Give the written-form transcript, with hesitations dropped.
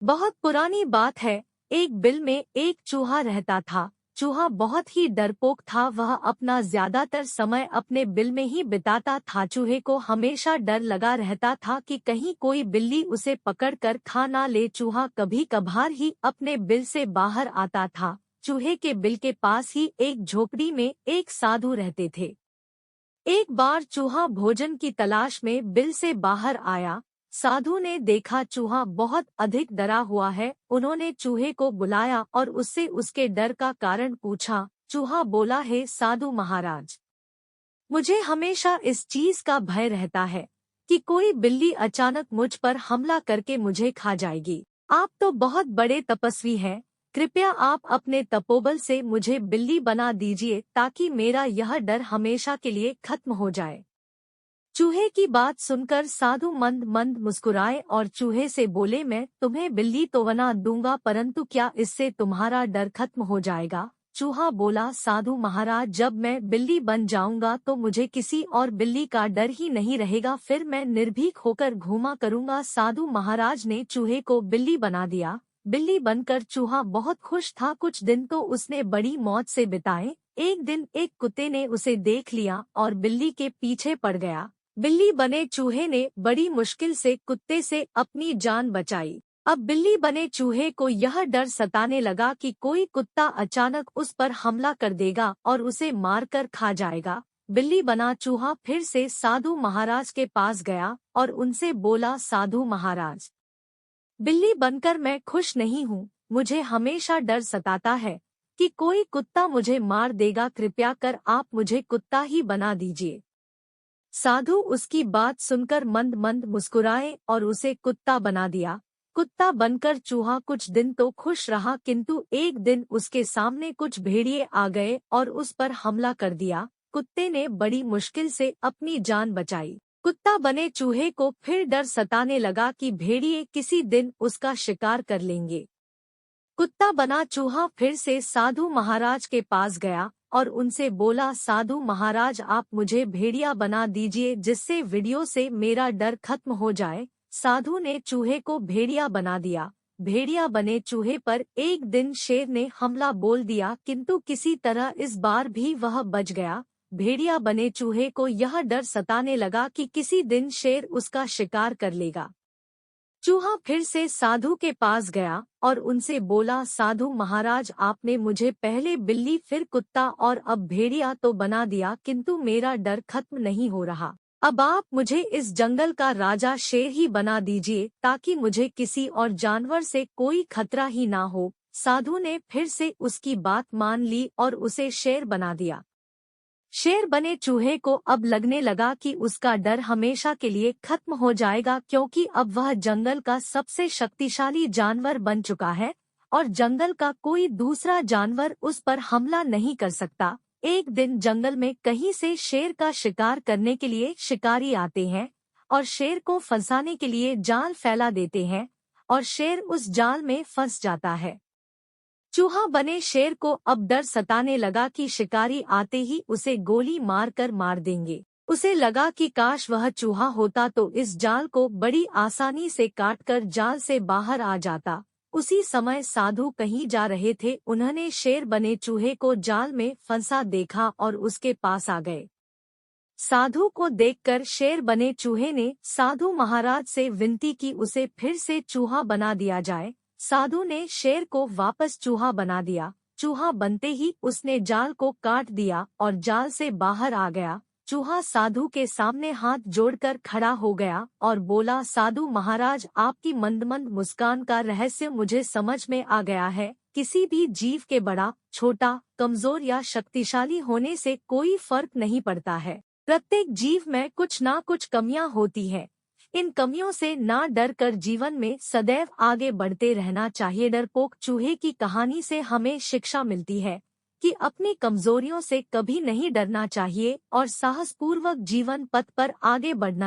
बहुत पुरानी बात है। एक बिल में एक चूहा रहता था। चूहा बहुत ही डरपोक था। वह अपना ज्यादातर समय अपने बिल में ही बिताता था। चूहे को हमेशा डर लगा रहता था कि कहीं कोई बिल्ली उसे पकड़कर खा ना ले। चूहा कभी कभार ही अपने बिल से बाहर आता था। चूहे के बिल के पास ही एक झोपड़ी में एक साधु रहते थे। एक बार चूहा भोजन की तलाश में बिल से बाहर आया। साधु ने देखा चूहा बहुत अधिक डरा हुआ है। उन्होंने चूहे को बुलाया और उससे उसके डर का कारण पूछा। चूहा बोला, हे साधु महाराज, मुझे हमेशा इस चीज का भय रहता है कि कोई बिल्ली अचानक मुझ पर हमला करके मुझे खा जाएगी। आप तो बहुत बड़े तपस्वी हैं। कृपया आप अपने तपोबल से मुझे बिल्ली बना दीजिए ताकि मेरा यह डर हमेशा के लिए खत्म हो जाए। चूहे की बात सुनकर साधु मंद मंद मुस्कुराए और चूहे से बोले, मैं तुम्हें बिल्ली तो बना दूंगा, परंतु क्या इससे तुम्हारा डर खत्म हो जाएगा? चूहा बोला, साधु महाराज, जब मैं बिल्ली बन जाऊंगा तो मुझे किसी और बिल्ली का डर ही नहीं रहेगा। फिर मैं निर्भीक होकर घूमा करूंगा। साधु महाराज ने चूहे को बिल्ली बना दिया। बिल्ली बनकर चूहा बहुत खुश था। कुछ दिन तो उसने बड़ी मौज से बिताए। एक दिन एक कुत्ते ने उसे देख लिया और बिल्ली के पीछे पड़ गया। बिल्ली बने चूहे ने बड़ी मुश्किल से कुत्ते से अपनी जान बचाई। अब बिल्ली बने चूहे को यह डर सताने लगा कि कोई कुत्ता अचानक उस पर हमला कर देगा और उसे मारकर खा जाएगा। बिल्ली बना चूहा फिर से साधु महाराज के पास गया और उनसे बोला, साधु महाराज, बिल्ली बनकर मैं खुश नहीं हूँ। मुझे हमेशा डर सताता है कि कोई कुत्ता मुझे मार देगा। कृपया कर आप मुझे कुत्ता ही बना दीजिए। साधु उसकी बात सुनकर मंद मंद मुस्कुराए और उसे कुत्ता बना दिया। कुत्ता बनकर चूहा कुछ दिन तो खुश रहा, किंतु एक दिन उसके सामने कुछ भेड़िए आ गए और उस पर हमला कर दिया। कुत्ते ने बड़ी मुश्किल से अपनी जान बचाई। कुत्ता बने चूहे को फिर डर सताने लगा कि भेड़िए किसी दिन उसका शिकार कर लेंगे। कुत्ता बना चूहा फिर से साधु महाराज के पास गया और उनसे बोला, साधु महाराज, आप मुझे भेड़िया बना दीजिए जिससे वीडियो से मेरा डर खत्म हो जाए। साधु ने चूहे को भेड़िया बना दिया। भेड़िया बने चूहे पर एक दिन शेर ने हमला बोल दिया, किंतु किसी तरह इस बार भी वह बच गया। भेड़िया बने चूहे को यह डर सताने लगा कि किसी दिन शेर उसका शिकार कर लेगा। चूहा फिर से साधु के पास गया और उनसे बोला, साधु महाराज, आपने मुझे पहले बिल्ली फिर कुत्ता और अब भेड़िया तो बना दिया, किंतु मेरा डर खत्म नहीं हो रहा। अब आप मुझे इस जंगल का राजा शेर ही बना दीजिए ताकि मुझे किसी और जानवर से कोई खतरा ही ना हो। साधु ने फिर से उसकी बात मान ली और उसे शेर बना दिया। शेर बने चूहे को अब लगने लगा कि उसका डर हमेशा के लिए खत्म हो जाएगा, क्योंकि अब वह जंगल का सबसे शक्तिशाली जानवर बन चुका है और जंगल का कोई दूसरा जानवर उस पर हमला नहीं कर सकता। एक दिन जंगल में कहीं से शेर का शिकार करने के लिए शिकारी आते हैं और शेर को फंसाने के लिए जाल फैला देते हैं और शेर उस जाल में फंस जाता है। चूहा बने शेर को अब डर सताने लगा कि शिकारी आते ही उसे गोली मारकर मार देंगे। उसे लगा कि काश वह चूहा होता तो इस जाल को बड़ी आसानी से काटकर जाल से बाहर आ जाता। उसी समय साधु कहीं जा रहे थे। उन्होंने शेर बने चूहे को जाल में फंसा देखा और उसके पास आ गए। साधु को देखकर शेर बने चूहे ने साधु महाराज से विनती की उसे फिर से चूहा बना दिया जाए। साधु ने शेर को वापस चूहा बना दिया। चूहा बनते ही उसने जाल को काट दिया और जाल से बाहर आ गया। चूहा साधु के सामने हाथ जोड़कर खड़ा हो गया और बोला, साधु महाराज, आपकी मंद मंद मुस्कान का रहस्य मुझे समझ में आ गया है। किसी भी जीव के बड़ा, छोटा, कमजोर या शक्तिशाली होने से कोई फर्क नहीं पड़ता है। प्रत्येक जीव में कुछ ना कुछ कमियां होती है। इन कमियों से ना डर कर जीवन में सदैव आगे बढ़ते रहना चाहिए। डरपोक चूहे की कहानी से हमें शिक्षा मिलती है कि अपनी कमजोरियों से कभी नहीं डरना चाहिए और साहसपूर्वक जीवन पथ पर आगे बढ़ना